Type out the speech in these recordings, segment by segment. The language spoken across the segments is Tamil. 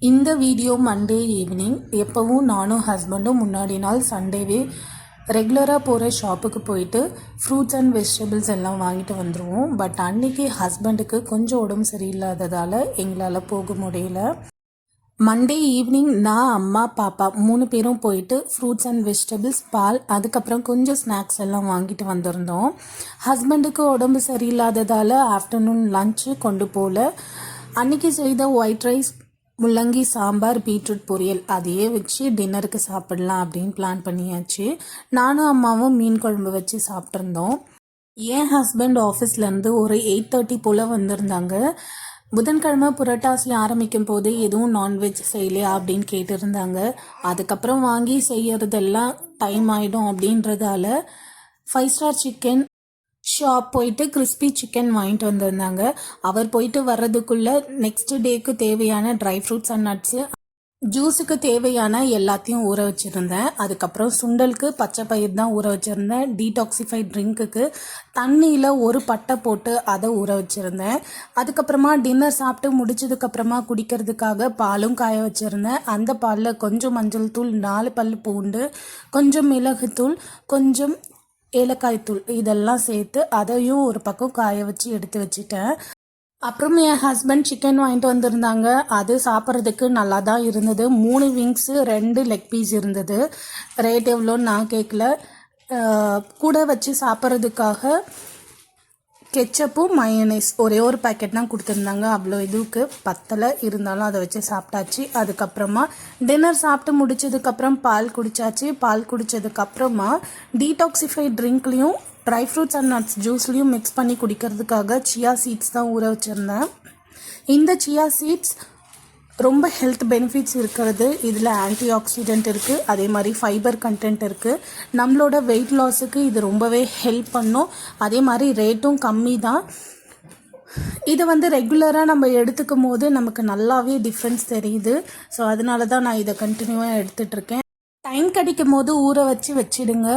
இந்த வீடியோ மண்டே ஈவினிங். எப்போவும் நானும் ஹஸ்பண்டும் முன்னாடி நாள் சண்டேவே ரெகுலராக போகிற ஷாப்புக்கு போயிட்டு ஃப்ரூட்ஸ் அண்ட் வெஜிடபிள்ஸ் எல்லாம் வாங்கிட்டு வந்துடுவோம். பட் அன்றைக்கி ஹஸ்பண்டுக்கு கொஞ்சம் உடம்பு சரியில்லாததால் எங்களால் போக முடியல. மண்டே ஈவினிங் நான், அம்மா, பாப்பா 3 பேரும் போயிட்டு ஃப்ரூட்ஸ் அண்ட் வெஜிடபிள்ஸ், பால், அதுக்கப்புறம் கொஞ்சம் ஸ்நாக்ஸ் எல்லாம் வாங்கிட்டு வந்திருந்தோம். ஹஸ்பண்டுக்கு உடம்பு சரியில்லாததால் ஆஃப்டர்நூன் லஞ்சு கொண்டு போகல. அன்றைக்கி செய்த ஒயிட் ரைஸ், முள்ளங்கி சாம்பார், பீட்ரூட் பொரியல் அதையே வச்சு டின்னருக்கு சாப்பிடலாம் அப்படின்னு பிளான் பண்ணியாச்சு. நானும் அம்மாவும் மீன் குழம்பு வச்சு சாப்பிட்ருந்தோம். என் ஹஸ்பண்ட் ஆஃபீஸ்லேருந்து ஒரு 8:30 போல் வந்திருந்தாங்க. புதன்கிழமை புரட்டாசி ஆரம்பிக்கும் போது எதுவும் நான்வெஜ் செய்யலையா அப்படின்னு கேட்டிருந்தாங்க. அதுக்கப்புறம் வாங்கி செய்யறதெல்லாம் டைம் ஆகிடும் அப்படின்றதால 5 ஸ்டார் சிக்கன் ஷாப் போயிட்டு கிறிஸ்பி சிக்கன் வாங்கிட்டு வந்திருந்தாங்க. அவர் போயிட்டு வர்றதுக்குள்ளே நெக்ஸ்ட் டேக்கு தேவையான ட்ரை ஃப்ரூட்ஸ் அண்ட் நட்ஸு, ஜூஸுக்கு தேவையான எல்லாத்தையும் ஊற வச்சுருந்தேன். அதுக்கப்புறம் சுண்டலுக்கு பச்சை பயிர் தான் ஊற வச்சுருந்தேன். டீடாக்சிஃபைட் ட்ரிங்க்குக்கு தண்ணியில் ஒரு பட்டை போட்டு அதை ஊற வச்சுருந்தேன். அதுக்கப்புறமா டின்னர் சாப்பிட்டு முடிச்சதுக்கப்புறமா குடிக்கிறதுக்காக பாலும் காய வச்சுருந்தேன். அந்த பாலில் கொஞ்சம் மஞ்சள் தூள், 4 பல் பூண்டு, கொஞ்சம் மிளகுத்தூள், கொஞ்சம் ஏலக்காய் தூள் இதெல்லாம் சேர்த்து அதையும் ஒரு பக்கம் காய வச்சு எடுத்து வச்சுட்டேன். அப்புறம் என் ஹஸ்பண்ட் சிக்கன் வாங்கிட்டு வந்திருந்தாங்க. அது சாப்பிட்றதுக்கு நல்லா தான் இருந்தது. 3 விங்ஸு, 2 லெக் பீஸ் இருந்தது. ரேட் எவ்வளோன்னு நான் கேட்கல. கூட வச்சு சாப்பிட்றதுக்காக கெச்சப்பும் மயோனைஸ் ஒரே ஒரு பேக்கெட் தான் கொடுத்துருந்தாங்க. அவ்வளோ இதுக்கு பத்தலை, இருந்தாலும் அதை வச்சு சாப்பிட்டாச்சு. அதுக்கப்புறமா டின்னர் சாப்பிட்டு முடிச்சதுக்கப்புறம் பால் குடித்தாச்சு. பால் குடித்ததுக்கப்புறமா டீடாக்சிஃபைட் ட்ரிங்க்லேயும் ட்ரை ஃப்ரூட்ஸ் அண்ட் நட்ஸ் ஜூஸ்லேயும் மிக்ஸ் பண்ணி குடிக்கிறதுக்காக சியா சீட்ஸ் தான் ஊற வச்சுருந்தேன். இந்த சியா சீட்ஸ் ரொம்ப ஹெல்த் பெனிஃபிட்ஸ் இருக்கிறது. இதில் ஆன்டி ஆக்சிடென்ட் இருக்குது, அதே மாதிரி ஃபைபர் கண்டென்ட் இருக்குது. நம்மளோட வெயிட் லாஸுக்கு இது ரொம்பவே ஹெல்ப் பண்ணும். அதே மாதிரி ரேட்டும் கம்மி தான். இதை ரெகுலராக நம்ம எடுத்துக்கும் போது நமக்கு நல்லாவே டிஃப்ரென்ஸ் தெரியுது. ஸோ அதனால தான் நான் இதை கண்டினியூவாக எடுத்துகிட்ருக்கேன். டைம் கிடைக்கும் போது ஊற வச்சிடுங்க.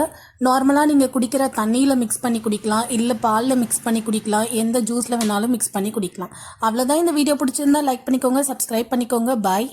நார்மலாக நீங்கள் குடிக்கிற தண்ணியில் மிக்ஸ் பண்ணி குடிக்கலாம், இல்லை பாலில் மிக்ஸ் பண்ணி குடிக்கலாம், எந்த ஜூஸில் வேணாலும் மிக்ஸ் பண்ணி குடிக்கலாம். அவ்வளோதான். இந்த வீடியோ பிடிச்சிருந்தா லைக் பண்ணிக்கோங்க, சப்ஸ்கிரைப் பண்ணிக்கோங்க. பாய்.